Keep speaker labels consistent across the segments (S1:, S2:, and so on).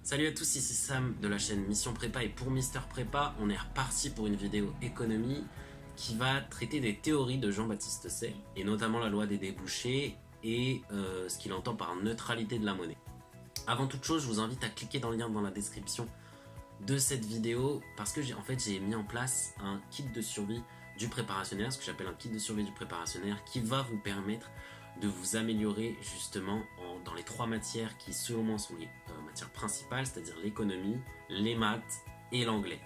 S1: Salut à tous, ici Sam de la chaîne Mission Prépa et pour Mister Prépa, on est reparti pour une vidéo économie qui va traiter des théories de Jean-Baptiste Say et notamment la loi des débouchés et ce qu'il entend par neutralité de la monnaie. Avant toute chose, je vous invite à cliquer dans le lien dans la description de cette vidéo parce que j'ai mis en place un kit de survie du préparationnaire, ce que j'appelle un kit de survie du préparationnaire qui va vous permettre de vous améliorer justement dans les trois matières qui selon moi sont les matières principales, c'est-à-dire l'économie, les maths et l'anglais.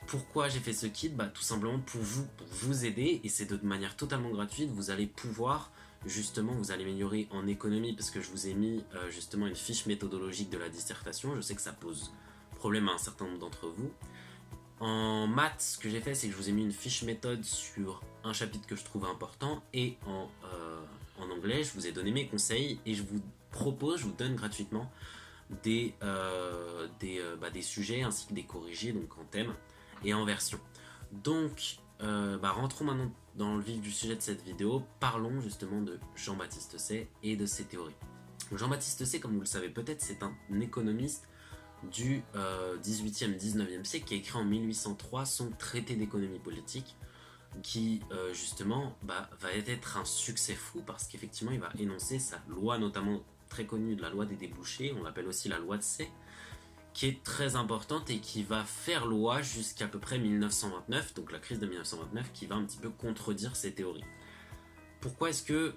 S1: Pourquoi j'ai fait ce kit? Tout simplement pour vous aider, et c'est de manière totalement gratuite. Vous allez pouvoir justement vous allez améliorer en économie parce que je vous ai mis justement une fiche méthodologique de la dissertation. Je sais que ça pose problème à un certain nombre d'entre vous. En maths, ce que j'ai fait, c'est que je vous ai mis une fiche méthode sur un chapitre que je trouve important, et en anglais, je vous ai donné mes conseils et je vous donne gratuitement des sujets ainsi que des corrigés, donc en thème et en version. Donc, rentrons maintenant dans le vif du sujet de cette vidéo. Parlons justement de Jean-Baptiste Say et de ses théories. Jean-Baptiste Say, comme vous le savez peut-être, c'est un économiste du 18e, 19e siècle qui a écrit en 1803 son traité d'économie politique qui justement va être un succès fou parce qu'effectivement il va énoncer sa loi notamment très connue de la loi des débouchés, on l'appelle aussi la loi de Say, qui est très importante et qui va faire loi jusqu'à peu près 1929, donc la crise de 1929 qui va un petit peu contredire ces théories. Pourquoi est-ce que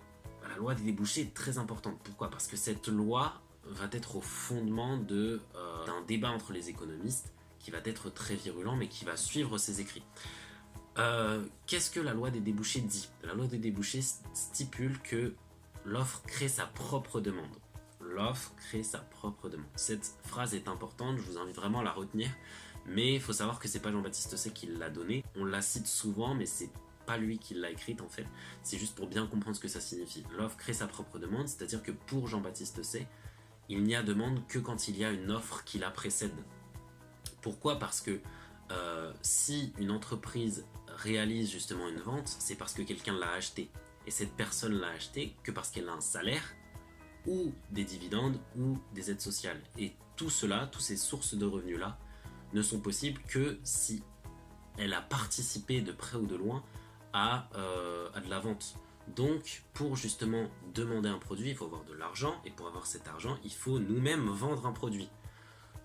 S1: la loi des débouchés est très importante? Pourquoi? Parce que cette loi va être au fondement d'un débat entre les économistes qui va être très virulent mais qui va suivre ses écrits. Qu'est-ce que la loi des débouchés dit? La loi des débouchés stipule que l'offre crée sa propre demande. L'offre crée sa propre demande. Cette phrase est importante, je vous invite vraiment à la retenir, mais il faut savoir que c'est pas Jean-Baptiste Say qui l'a donnée. On la cite souvent, mais c'est pas lui qui l'a écrite en fait. C'est juste pour bien comprendre ce que ça signifie. L'offre crée sa propre demande, c'est-à-dire que pour Jean-Baptiste Say, il n'y a demande que quand il y a une offre qui la précède. Pourquoi? Parce que si une entreprise réalise justement une vente, c'est parce que quelqu'un l'a acheté. Et cette personne l'a acheté que parce qu'elle a un salaire, ou des dividendes, ou des aides sociales. Et tout cela, toutes ces sources de revenus-là, ne sont possibles que si elle a participé de près ou de loin à de la vente. Donc, pour justement demander un produit, il faut avoir de l'argent, et pour avoir cet argent, il faut nous-mêmes vendre un produit.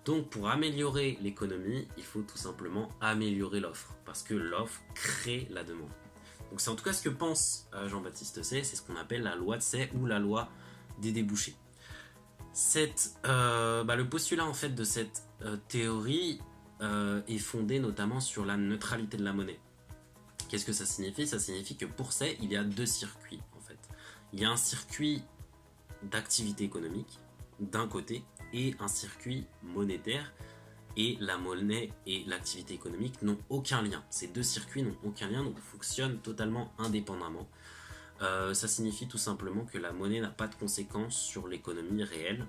S1: Donc pour améliorer l'économie, il faut tout simplement améliorer l'offre, parce que l'offre crée la demande. Donc c'est en tout cas ce que pense Jean-Baptiste Say, c'est ce qu'on appelle la loi de Say ou la loi des débouchés. Le postulat en fait de cette théorie est fondé notamment sur la neutralité de la monnaie. Qu'est-ce que ça signifie? Ça signifie que pour Say, il y a deux circuits en fait. Il y a un circuit d'activité économique d'un côté et un circuit monétaire, et la monnaie et l'activité économique n'ont aucun lien. Ces deux circuits n'ont aucun lien, donc fonctionnent totalement indépendamment. Ça signifie tout simplement que la monnaie n'a pas de conséquences sur l'économie réelle,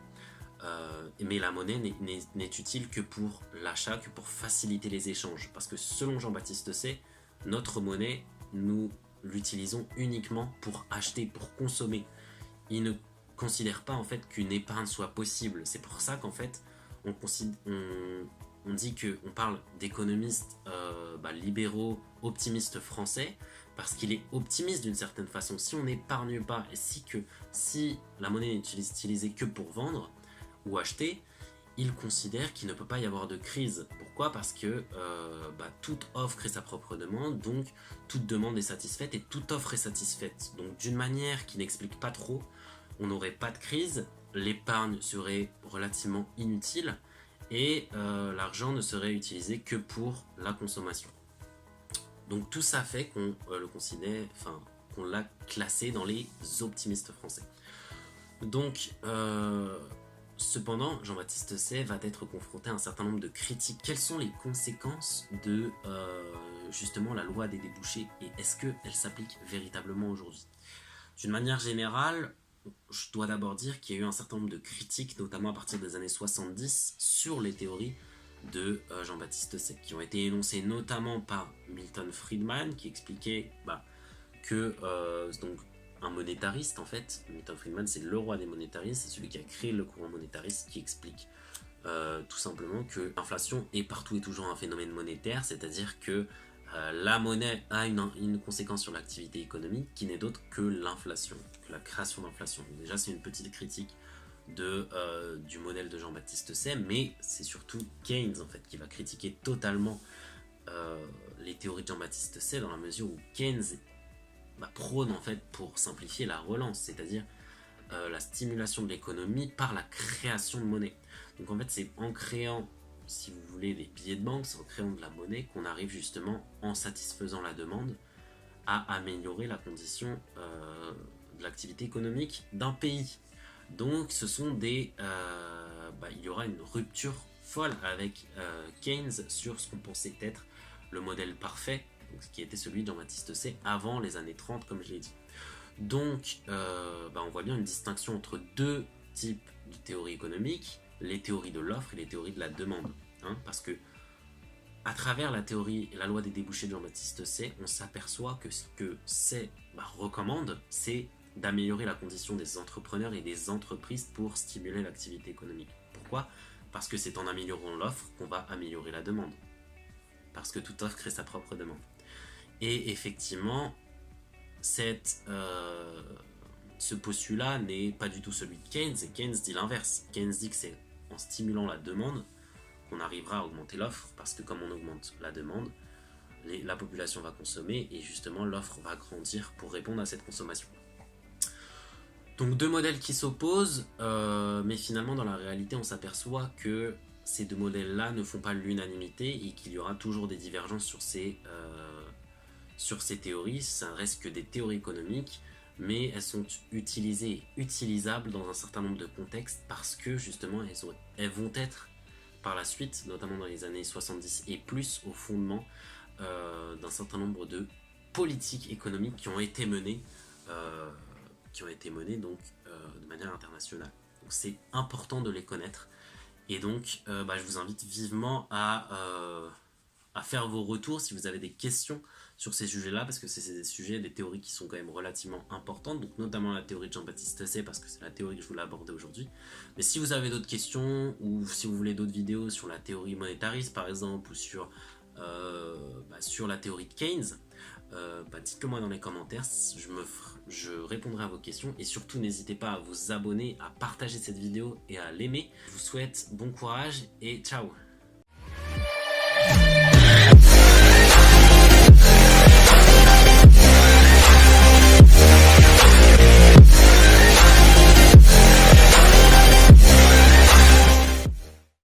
S1: mais la monnaie n'est utile que pour l'achat, que pour faciliter les échanges, parce que selon Jean-Baptiste Say, notre monnaie, nous l'utilisons uniquement pour acheter, pour consommer. Il ne considère pas en fait qu'une épargne soit possible. C'est pour ça qu'en fait on dit qu'on parle d'économistes libéraux, optimistes français, parce qu'il est optimiste d'une certaine façon. Si on n'épargne pas et si la monnaie n'est utilisée que pour vendre ou acheter, il considère qu'il ne peut pas y avoir de crise. Pourquoi? Parce que toute offre crée sa propre demande, donc toute demande est satisfaite et toute offre est satisfaite. Donc d'une manière qui n'explique pas trop, on n'aurait pas de crise, l'épargne serait relativement inutile et l'argent ne serait utilisé que pour la consommation. Donc tout ça fait qu'on qu'on l'a classé dans les optimistes français. Donc cependant, Jean-Baptiste Say va être confronté à un certain nombre de critiques. Quelles sont les conséquences de justement la loi des débouchés et est-ce qu'elle s'applique véritablement aujourd'hui? D'une manière générale, je dois d'abord dire qu'il y a eu un certain nombre de critiques, notamment à partir des années 70, sur les théories de Jean-Baptiste Say, qui ont été énoncées notamment par Milton Friedman, qui expliquait que donc un monétariste en fait, Milton Friedman c'est le roi des monétaristes, c'est celui qui a créé le courant monétariste qui explique tout simplement que l'inflation est partout et toujours un phénomène monétaire, c'est-à-dire que la monnaie a une conséquence sur l'activité économique qui n'est d'autre que l'inflation, que la création d'inflation. Déjà, c'est une petite critique du modèle de Jean-Baptiste Say, mais c'est surtout Keynes en fait qui va critiquer totalement les théories de Jean-Baptiste Say, dans la mesure où Keynes prône en fait, pour simplifier, la relance, c'est-à-dire la stimulation de l'économie par la création de monnaie. Donc en fait, c'est en créant, si vous voulez, des billets de banque, c'est en créant de la monnaie qu'on arrive justement, en satisfaisant la demande, à améliorer la condition de l'activité économique d'un pays. Donc ce sont il y aura une rupture folle avec Keynes sur ce qu'on pensait être le modèle parfait, donc, qui était celui de Jean-Baptiste Say avant les années 30, comme je l'ai dit. Donc on voit bien une distinction entre deux types de théories économiques, les théories de l'offre et les théories de la demande. Parce que à travers la loi des débouchés de Jean-Baptiste Say, on s'aperçoit que ce que Say recommande, c'est d'améliorer la condition des entrepreneurs et des entreprises pour stimuler l'activité économique. Pourquoi ? Parce que c'est en améliorant l'offre qu'on va améliorer la demande. Parce que toute offre crée sa propre demande. Et effectivement, ce postulat n'est pas du tout celui de Keynes, et Keynes dit l'inverse. Keynes dit que c'est en stimulant la demande qu'on arrivera à augmenter l'offre, parce que comme on augmente la demande, la population va consommer, et justement l'offre va grandir pour répondre à cette consommation. Donc deux modèles qui s'opposent, mais finalement dans la réalité on s'aperçoit que ces deux modèles-là ne font pas l'unanimité et qu'il y aura toujours des divergences sur ces théories. Ça reste que des théories économiques, mais elles sont utilisées et utilisables dans un certain nombre de contextes parce que justement elles vont être par la suite, notamment dans les années 70 et plus, au fondement d'un certain nombre de politiques économiques qui ont été menées donc de manière internationale. Donc c'est important de les connaître, et donc je vous invite vivement à faire vos retours si vous avez des questions sur ces sujets-là, parce que c'est des sujets, des théories qui sont quand même relativement importantes, donc notamment la théorie de Jean-Baptiste Say, parce que c'est la théorie que je voulais aborder aujourd'hui. Mais si vous avez d'autres questions, ou si vous voulez d'autres vidéos sur la théorie monétariste par exemple, ou sur la théorie de Keynes, dites-le moi dans les commentaires, je répondrai à vos questions, et surtout n'hésitez pas à vous abonner, à partager cette vidéo et à l'aimer. Je vous souhaite bon courage et ciao.